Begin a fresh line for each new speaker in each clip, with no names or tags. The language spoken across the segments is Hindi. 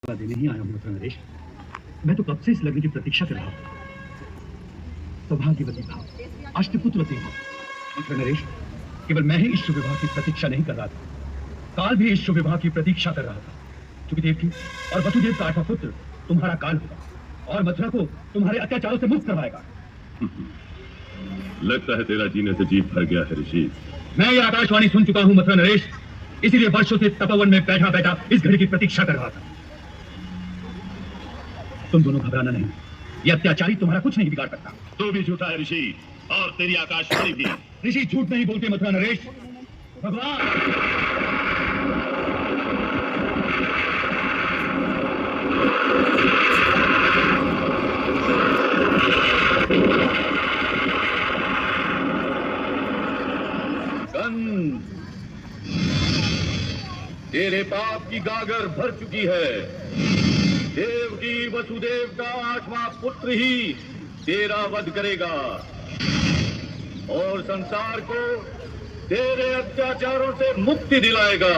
देने ही आया हूँ मथुरा नरेश। मैं तो कब से इस लगने की प्रतीक्षा कर रहा हूँ। सौभाग्यवती भाव, अष्टपुत्रवती भाव। मथुरा नरेश, केवल मैं ही इस शुभ विवाह की प्रतीक्षा नहीं कर रहा था, काल भी इस शुभ विवाह की प्रतीक्षा कर रहा था। क्योंकि देवकी और वसुदेव का आठवां पुत्र तुम्हारा काल होगा और मथुरा को तुम्हारे अत्याचारों से मुक्त करवाएगा।
लगता है तेरा जीने से जीत भर गया है ऋषि।
मैं ये आकाशवाणी सुन चुका हूँ मथुरा नरेश, इसीलिए वर्षों से तपोवन में बैठा बैठा इस घड़ी की प्रतीक्षा कर रहा था। तुम दोनों घबराना नहीं, ये अत्याचारी तुम्हारा कुछ नहीं बिगाड़ सकता।
तू भी झूठा है ऋषि, और तेरी आकाशवाणी भी।
ऋषि झूठ नहीं बोलते मथुरा नरेश। भगवान
तेरे पाप की गागर भर चुकी है। देवकी वसुदेव का आठवां पुत्र ही तेरा वध करेगा और संसार को तेरे अत्याचारों से मुक्ति दिलाएगा।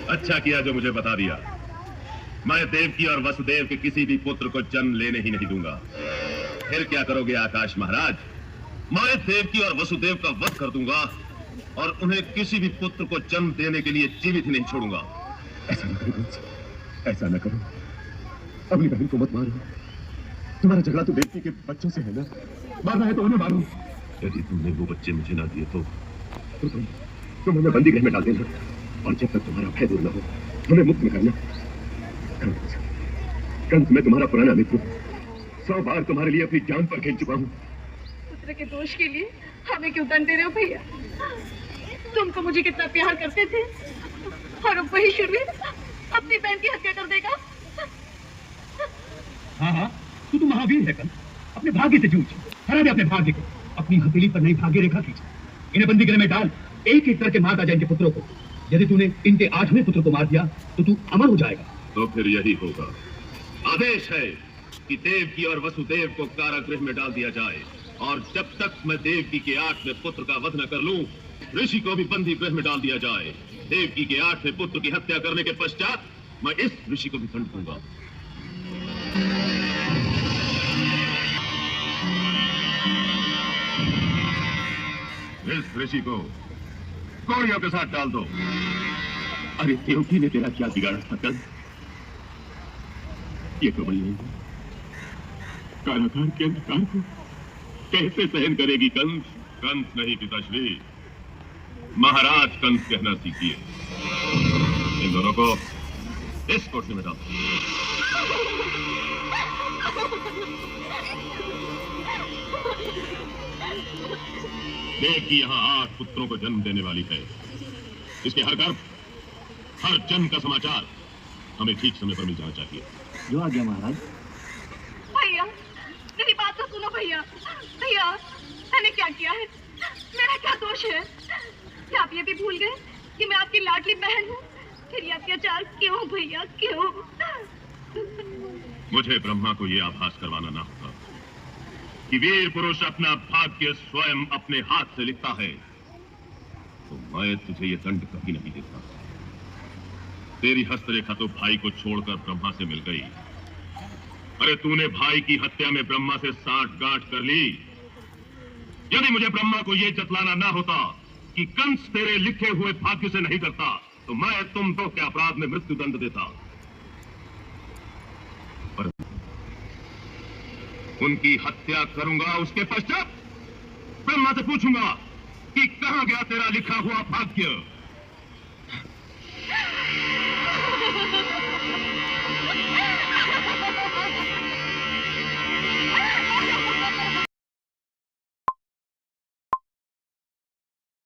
अच्छा किया जो मुझे बता दिया। मैं देवकी और वसुदेव के किसी भी पुत्र को जन्म लेने ही नहीं दूंगा। फिर क्या करोगे आकाश महाराज? मैं देवकी और वसुदेव का वध कर दूंगा और उन्हें किसी भी पुत्र को जन्म देने के लिए जीवित ही नहीं छोड़ूंगा।
ऐसा न करो, ऐसा न करो। अपनी बहन को मत मारो। तुम्हारा झगड़ा तो देवकी के बच्चों से है ना, मारना है तो उन्हें मारो।
यदि तुमने वो बच्चे मुझे ना दिए तो
तुम हमें बंदी गृह में डाल देना और जब तक तुम्हारा भय दूर न हो हमें मुक्त में करना। कंस, मैं तुम्हारा पुराना मित्र, 100 बार तुम्हारे लिए अपनी जान पर खेल चुका हूँ।
पुत्र के दोष के लिए हमें क्यों दंड दे रहे हो भैया? तुम तो मुझे कितना प्यार करते थे और अब वही शूरवीर अपनी बहन की हत्या कर देगा।
हाँ हाँ, तू तो महावीर है कंस। अपने भाग्य से जूझ, हरा दे अपने भाग्य को। अपनी हथेली पर नई भाग्य रेखा खींच, इन्हें बंदी गृह में डाल। एक एक करके मारता जाए इनके पुत्रों को। यदि तूने इनके 8वें पुत्र को मार दिया तो तू अमर हो जाएगा।
तो फिर यही होगा। आदेश है कि देवकी और वसुदेव को कारागृह में डाल दिया जाए और जब तक मैं देवकी के 8वें पुत्र का वध न कर लूं, ऋषि को भी बंदी गृह में डाल दिया जाए। देवकी के 8वें पुत्र की हत्या करने के पश्चात मैं इस ऋषि को भी दंड दूंगा। इस ऋषि को कौड़ियों के साथ डाल दो।
अरे देवकी ने तेरा क्या बिगाड़ा था कंस? ये तो बड़ी नहीं। कारागार के अंधकार को कैसे सहन करेगी कंस?
कंस नहीं पिताश्री, महाराज कंस कहना सीखिए। इन दोनों को इस कोठरी में डाल दो। देवकी यहाँ 8 पुत्रों को जन्म देने वाली है। इसके हर गर्भ, हर जन्म का समाचार हमें ठीक समय पर मिल जाना चाहिए।
जो आ गया महाराज।
भैया मेरी बात तो सुनो भैया। भैया मैंने क्या किया है? मेरा क्या दोष है? क्या आप ये भी भूल गए कि मैं आपकी लाडली बहन हूँ? फिर ये अत्याचार क्यों भैया, क्यों?
मुझे ब्रह्मा को यह आभास करवाना ना होता कि वीर पुरुष अपना भाग्य स्वयं अपने हाथ से लिखता है, तो मैं तुझे ये दंड कभी नहीं देता। तेरी हस्तरेखा तो भाई को छोड़कर ब्रह्मा से मिल गई। अरे तूने भाई की हत्या में ब्रह्मा से साठगांठ कर ली। यदि मुझे ब्रह्मा को यह जतलाना ना होता कि कंस तेरे लिखे हुए भाग्य से नहीं डरता, तो मैं तुम दो के अपराध में मृत्यु दंड देता। पर उनकी हत्या करूंगा, उसके पश्चात ब्रह्मा से पूछूंगा कि कहां गया तेरा लिखा हुआ भाग्य।